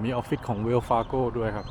มีออฟฟิศของเวลฟาโก้ด้วยครับ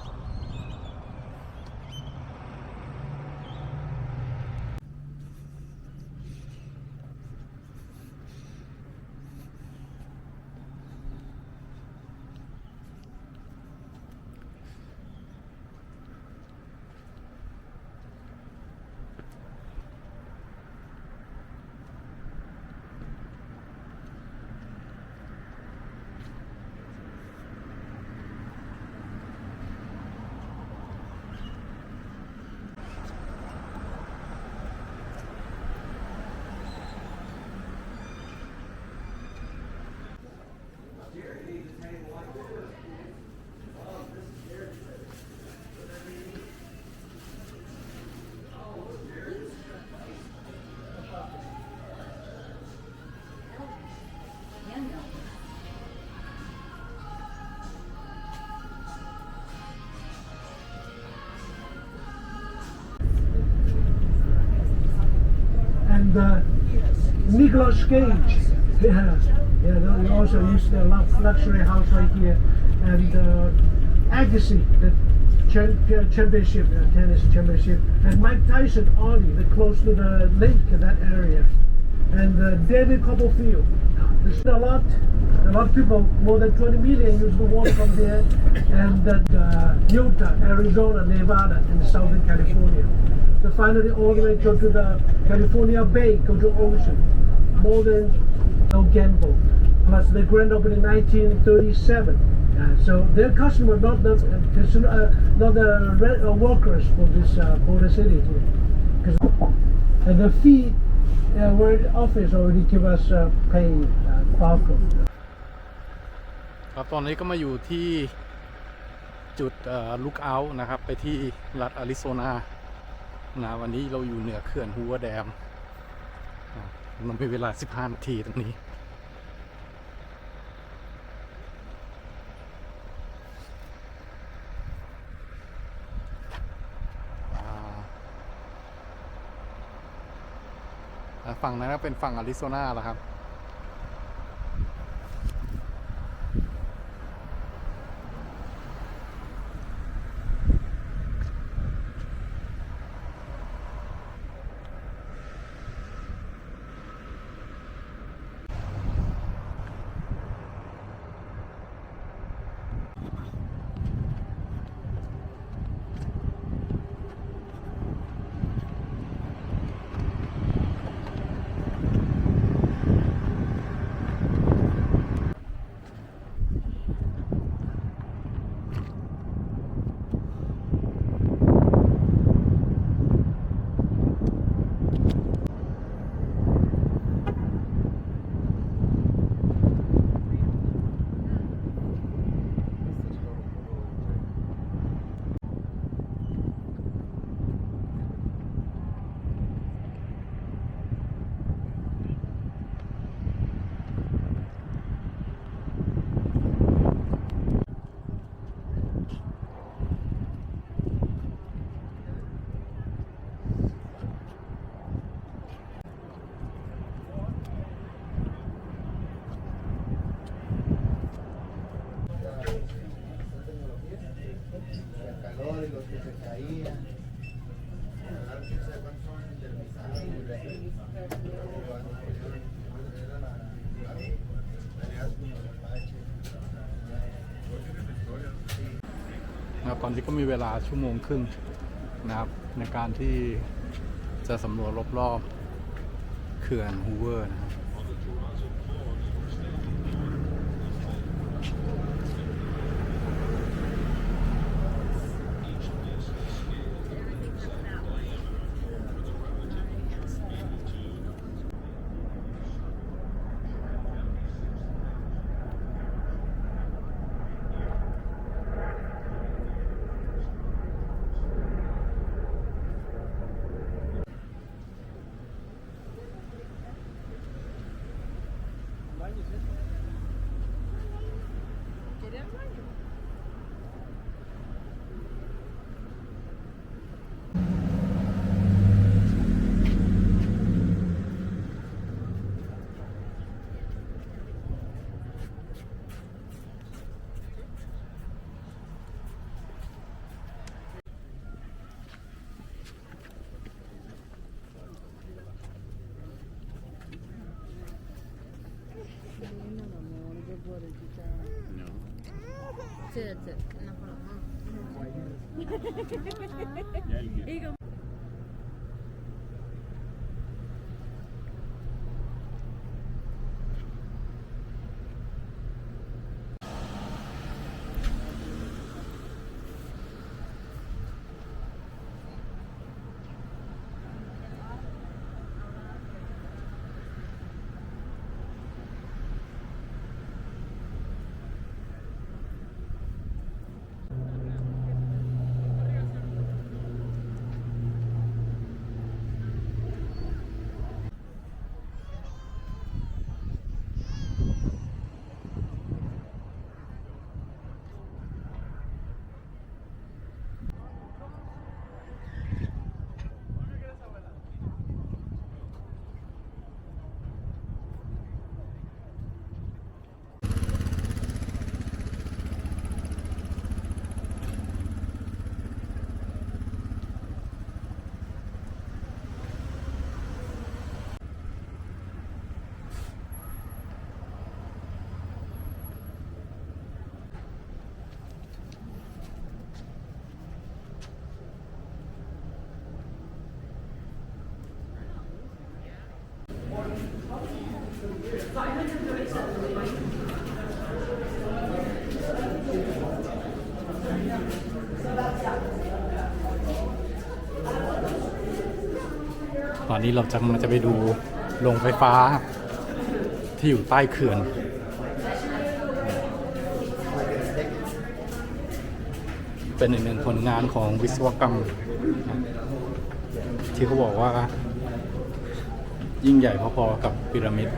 And Nicolas Cage, they also used the luxury house right here, and Agassi, the championship, tennis championship, and Mike Tyson, Ollie, they're close to the lake in that area, and David Copperfield. There's a lot of people, more than 20 million used to walk from there, and Utah, Arizona, Nevada, and Southern California. To finally all the way go to the California Bay, go to ocean. More than no gamble. Plus the grand opening 1937. So their customer, not the workers for this border city. And the fee, where the office already give us pay Falco. ครับตอนนี้ก็มาอยู่ที่จุดลุกเอาท์นะครับไปที่รัฐอาริโซนาวันนี้เราอยู่เหนือเขื่อนฮูเวอร์แดมมันเป็นเวลา15 นาทีตรงนี้ฝั่งนั้นก็เป็นฝั่งอาริโซนาแล้วครับตอนนี้ก็มีเวลา1 ชั่วโมงครึ่งนะครับในการที่จะสำรวจรอบๆเขื่อนฮูเวอร์นะครับ ตอนนี้เราจะไปดูโรงไฟฟ้าที่อยู่ใต้เขื่อน เป็นอีกหนึ่งผลงานของวิศวกรรม ที่เขาบอกว่ายิ่งใหญ่พอๆกับพีระมิด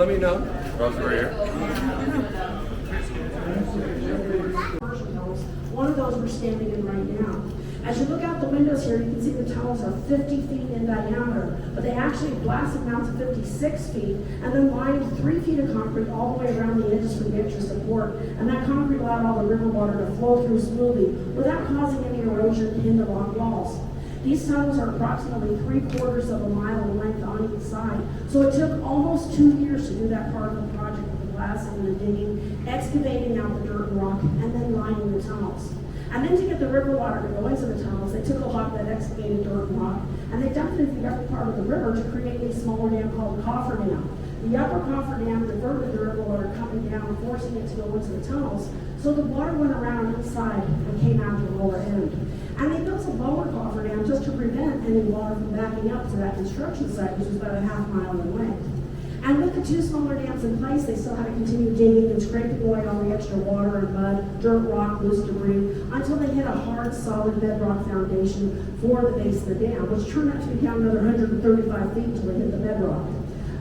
Let me know. Rosemary. One of those we're standing in right now. As you look out the windows here, you can see the tunnels are 50 feet in diameter, but they actually blasted down to 56 feet and then lined 3 feet of concrete all the way around the edges for the extra support. And that concrete allowed all the river water to flow through smoothly without causing any erosion in the rock walls. These tunnels are approximately 3/4 of a mile in length on each side. So it took almost 2 years to do that part of the project with the blasting and the digging, excavating out the dirt and rock, and then lining the tunnels. And then to get the river water to go into the tunnels, they took a lot of that excavated dirt and rock, and they dumped it into the upper part of the river to create a smaller dam called the Hoover Dam. The upper Hoover Dam diverted the river water coming down, forcing it to go into the tunnels, so the water went around inside and came out the lower end. And they built a lower Hoover Dam just to prevent any water from backing up to that construction site, which was about a half mile in length. And with the 2 smaller dams in place, they still had to continue digging and scraping away all the extra water and mud, dirt, rock, loose debris, until they hit a hard, solid bedrock foundation for the base of the dam, which turned out to be down another 135 feet until they hit the bedrock.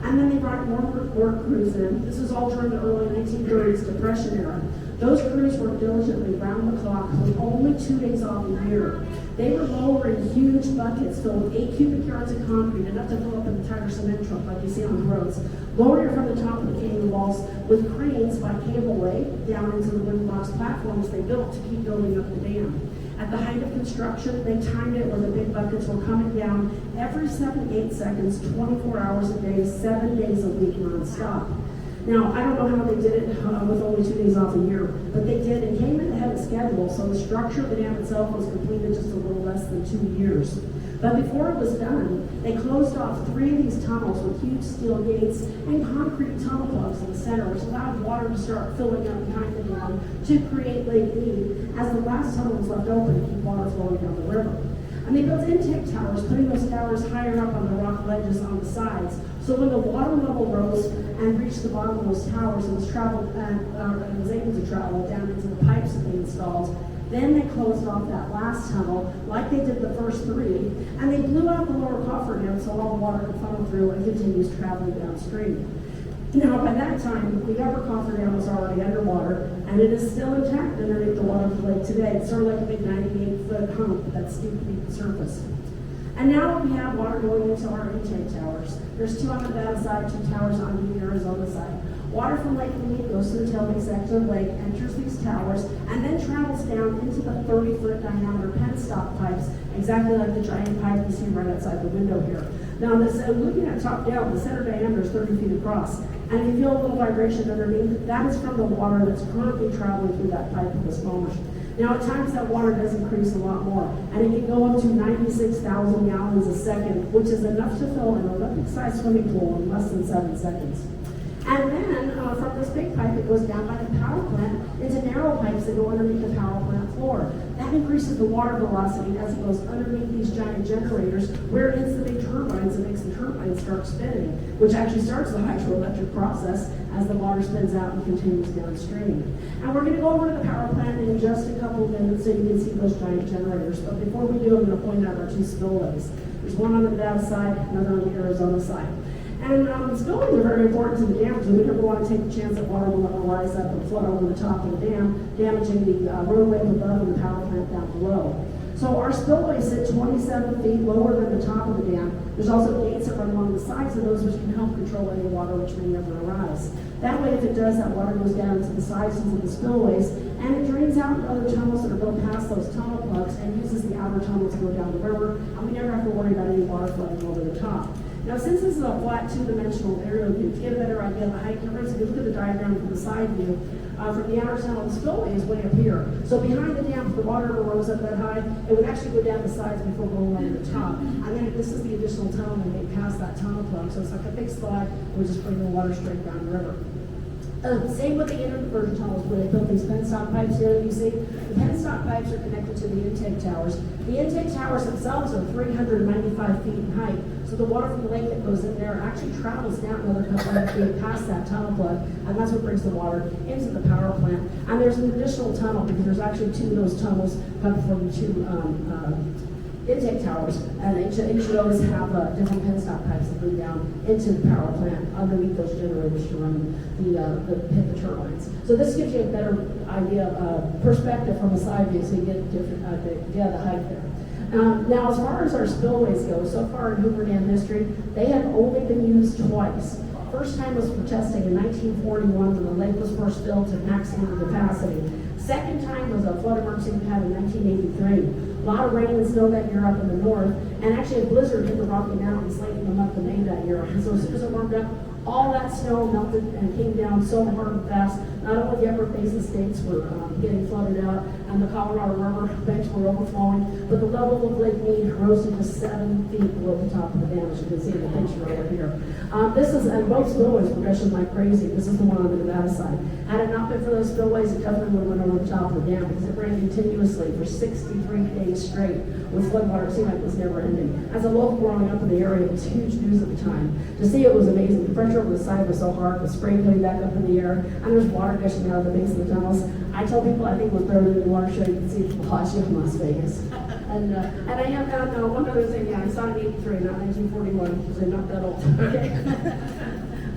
And then they brought more work crews in. This was all during the early 1930s Depression era. Those crews worked diligently round the clock with only 2 days off a year. They were lowering huge buckets filled with 8 cubic yards of concrete, enough to fill up an entire cement truck like you see on the roads, lowering it from the top of the canyon walls with cranes by cable lay down into the wooden box platforms they built to keep building up the dam. At the height of construction, they timed it where the big buckets were coming down every 78 seconds, 24 hours a day, 7 days a week, non-stop. Now, I don't know how they did it with only 2 days off a year, but they did and came in ahead of schedule, so the structure of the dam itself was completed just a little less than 2 years. But before it was done, they closed off 3 of these tunnels with huge steel gates and concrete tunnel plugs in the center, which allowed water to start filling up behind the dam to create Lake Mead, as the last tunnel was left open to keep water flowing down the river. And they built intake towers, putting those towers higher up on the rock ledges on the sides. So when the water level rose and reached the bottom of those towers, it was traveled and was able to travel down into the pipes that they installed. Then they closed off that last tunnel, like they did the first 3, and they blew out the lower Hoover Dam so all the water could funnel through and continues traveling downstream. Now, by that time, the upper Hoover Dam was already underwater, and it is still intact underneath the water of the lake today. It's sort of like a big 98-foot hump that's deep beneath the surface. And now we have water going into our intake towers. There's 2 on the Nevada side, 2 towers on the Arizona side. Water from Lake Mead goes to the tailgate section of the lake, enters these towers, and then travels down into the 30-foot diameter penstock pipes, exactly like the giant pipe you see right outside the window here. Now, looking at top down, the center diameter is 30 feet across, and if you feel a little vibration underneath, that is from the water that's currently traveling through that pipe at this moment. Now, at times that water does increase a lot more, and it can go up to 96,000 gallons a second, which is enough to fill an Olympic-sized swimming pool in less than 7 seconds. And then from this big pipe, it goes down by the power plant into narrow pipes that go underneath the power plant floor. That increases the water velocity as it goes underneath these giant generators, where it hits the big turbines and makes the turbines start spinning, which actually starts the hydroelectric process as the water spins out and continues downstream. And we're going to go over to the power plant in just a couple of minutes so you can see those giant generators. But before we do, I'm going to point out our 2 spillways. There's one on the Nevada side, another on the Arizona side. And spillways are very important to the dam because we never want to take the chance that water will ever rise up and flood over the top of the dam, damaging the roadway above and the power plant down below. So our spillways sit 27 feet lower than the top of the dam. There's also gates that run along the sides of those which can help control any water which may never arise. That way, if it does, that water goes down to the sides of the spillways, and it drains out other tunnels that are built past those tunnel plugs and uses the outer tunnel to go down the river, and we never have to worry about any water flooding over the top. Now, since this is a flat two-dimensional aerial view, to get a better idea of the height difference, if you look at the diagram from the side view, from the outer tunnel, the spillway is way up here. So behind the dam, if the water ever rose up that high, it would actually go down the sides before going over the top. And then this is the additional tunnel that made past that tunnel plug. So it's like a big slide, we're just bringing the water straight down the river. Same with the inter-diversion tunnels where they built these penstock pipes here that you see. The penstock pipes are connected to the intake towers. The intake towers themselves are 395 feet in height, so the water from the lake that goes in there actually travels down another couple of feet past that tunnel plug, and that's what brings the water into the power plant. And there's an additional tunnel because there's actually 2 of those tunnels coming from the 2 intake towers, and each of those have different penstock pipes that lead down into the power plant underneath those generators to run the turbines. So this gives you a better idea of perspective from the side view, so you get a different idea of the height there. Now, as far as our spillways go, so far in Hoover Dam history, they have only been used twice. First time was for testing in 1941 when the lake was first filled to maximum capacity. Second time was a flood emergency we had in 1983. A lot of rain and snow that year up in the north, and actually a blizzard hit the Rocky Mountains late in the month of May that year. And so as soon as it warmed up, all that snow melted and came down so hard and fast. Not only the upper basin states were getting flooded out, and the Colorado River banks were overflowing, but the level of Lake Mead rose to just 7 feet below the top of the dam, as you can see in the picture over here. This is, and both spillways were gushing like crazy. This is the one on the Nevada side. Had it not been for those spillways, it definitely would have went over the top of the dam because it ran continuously for 63 days straight with floodwater. It seemed like it was never ending. As a local growing up in the area, it was huge news at the time. To see it was amazing. The pressure over the side was so hard, the spray coming back up in the air, and there's water gushing out of the base of the tunnels. I tell people I think it was better than the water show you can see from Bellagio in Las Vegas. And I have found one other thing, I saw it in 83, not 1941, because I'm not that old. Okay.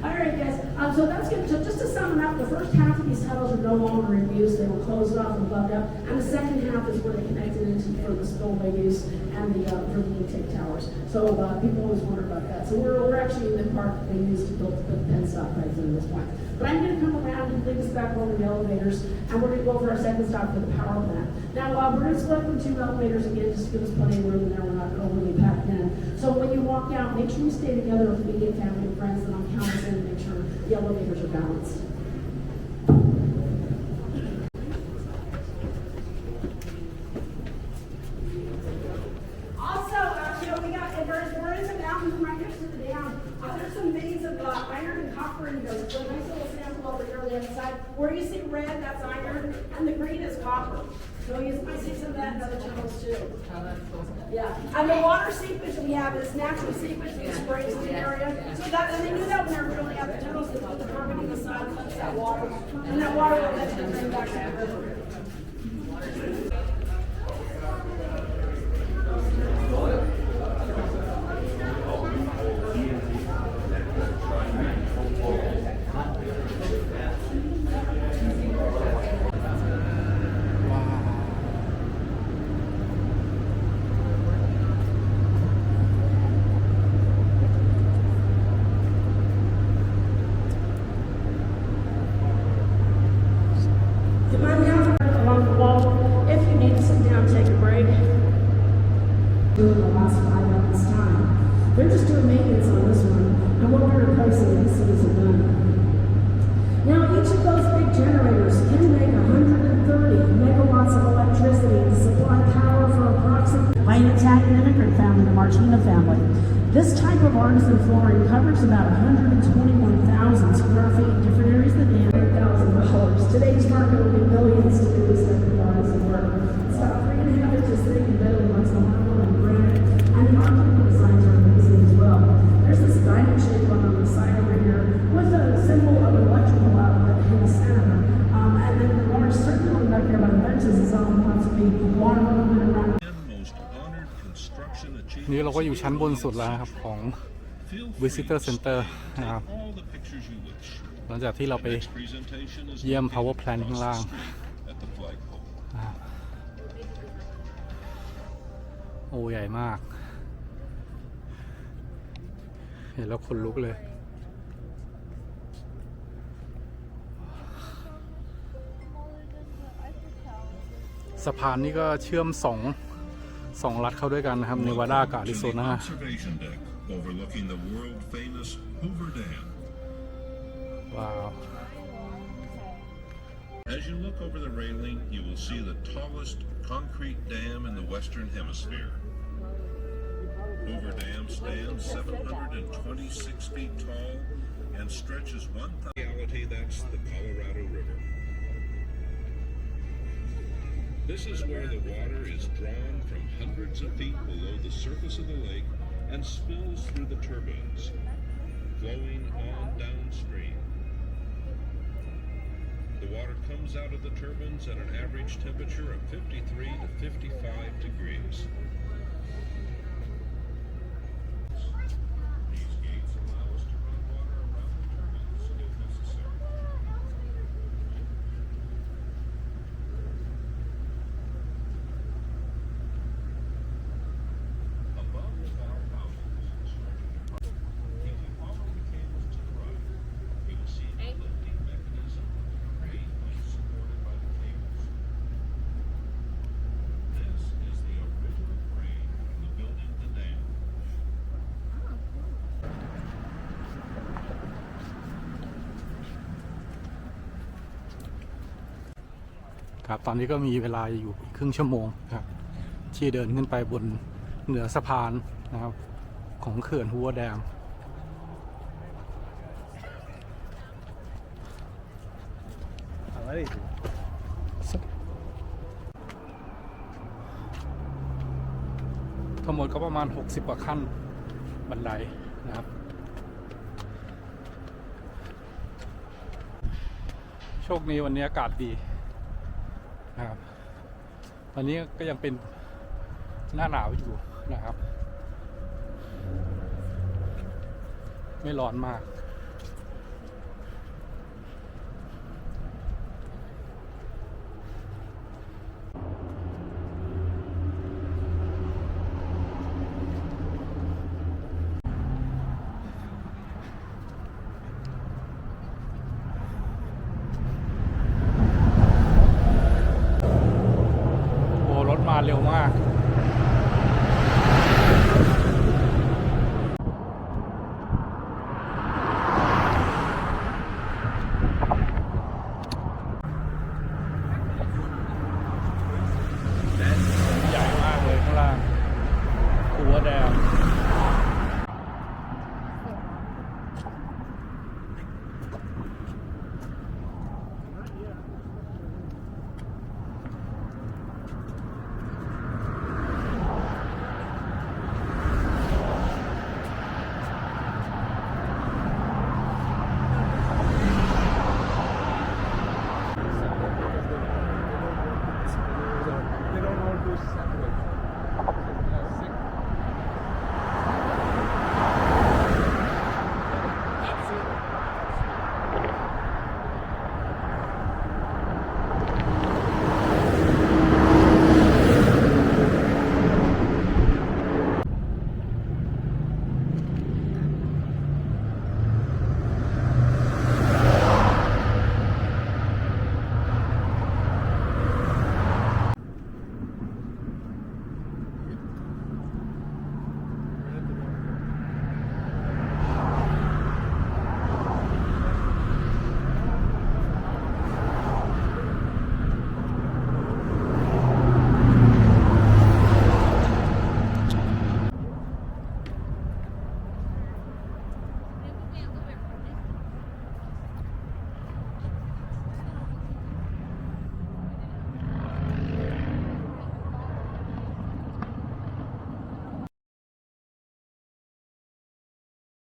All right, guys. So that's good. So just to sum it up, the first half of these tunnels are no longer in use. They were closed off and plugged up. And the second half is where they connected into for the spillway use and the for the intake towers. So people always wonder about that. So we're actually in the part that they use to build the penstock pipes at this point. But I'm going to come around and lead us back over the elevators, and we're going to go over our second stop for the power plant. Now, we're going to split from 2 elevators again, just to give us plenty of room in there. We're not overly packed in. So when you walk out, make sure you stay together with immediate family and friends, and I'll count us in to make sure the elevators are balanced. Also, we're in the mountains right next to the dam. There's some veins of iron and copper in there. There's a nice little sample over here on the other side. Where you see red, that's iron, and the green is copper. So you might see some of that in other tunnels too. Yeah, and the water seepage we have is natural seepage that sprays in the area. So that, and they knew that when they were drilling out the tunnels, they put the carbon in the side and keeps that water, and that water will eventually drain back to the river. doing the last 5 months' time. They're just doing maintenance on this one, and we'll be replacing it as soon as it's done. Now, each of those big generators can make 130 megawatts of electricity to supply power for approximately by an Italian immigrant family, the Martina family. This type of artisan flooring covers about 121,000 square feet, different areas of the dam, $1,000. Today's market will be millions to do this type of artisan work. It's about 3.5 inches thick and built amongst the marble and granite, and the architectural designs are amazing as well. There's this diamond shaped one on the side over here with a symbol of an electrical outlet in the center. And then the large circular one back here by the benches is all possibly water movement around. นี่เราก็อยู่ชั้นบนสุดแล้วครับของ Visitor Center นะครับหลังจากที่เราไปเยี่ยม Power Plant ข้างล่างโอ้ใหญ่มากเห็นแล้วขนลุกเลยสะพานนี้ก็เชื่อมสองรัฐเข้าด้วยกันนะครับเนวาดากับอาริโซนา overlooking the world famous Hoover Dam. ว้าว As you look over the railing, you will see the tallest concrete dam in the Western Hemisphere. Hoover Dam stands 726 feet tall and stretches 1,000. In reality, that's the Colorado River. This is where the water is drawn from hundreds of feet below the surface of the lake and spills through the turbines, flowing on downstream. The water comes out of the turbines at an average temperature of 53 to 55 degrees. These gates allow us to run water around the turbines if necessary. Above the powerhouses, if you follow the cables to the right, you will see a lifting mechanism with a crane being supported by the cables. This is the original crane from the building the dam. ครับตอนนี้ก็มีเวลาอยู่ครึ่งชั่วโมงครับที่เดินขึ้นไปบนเหนือสะพานนะครับของเขื่อนฮัวแดมทั้งหมดก็ประมาณ60กว่าขั้นบันไดนะครับโชคดีวันนี้อากาศดีนะครับวันนี้ก็ยังเป็นหน้าหนาวอยู่นะครับไม่ร้อนมากมาเร็วมากใหญ่มากเลยข้างล่างหัวแดง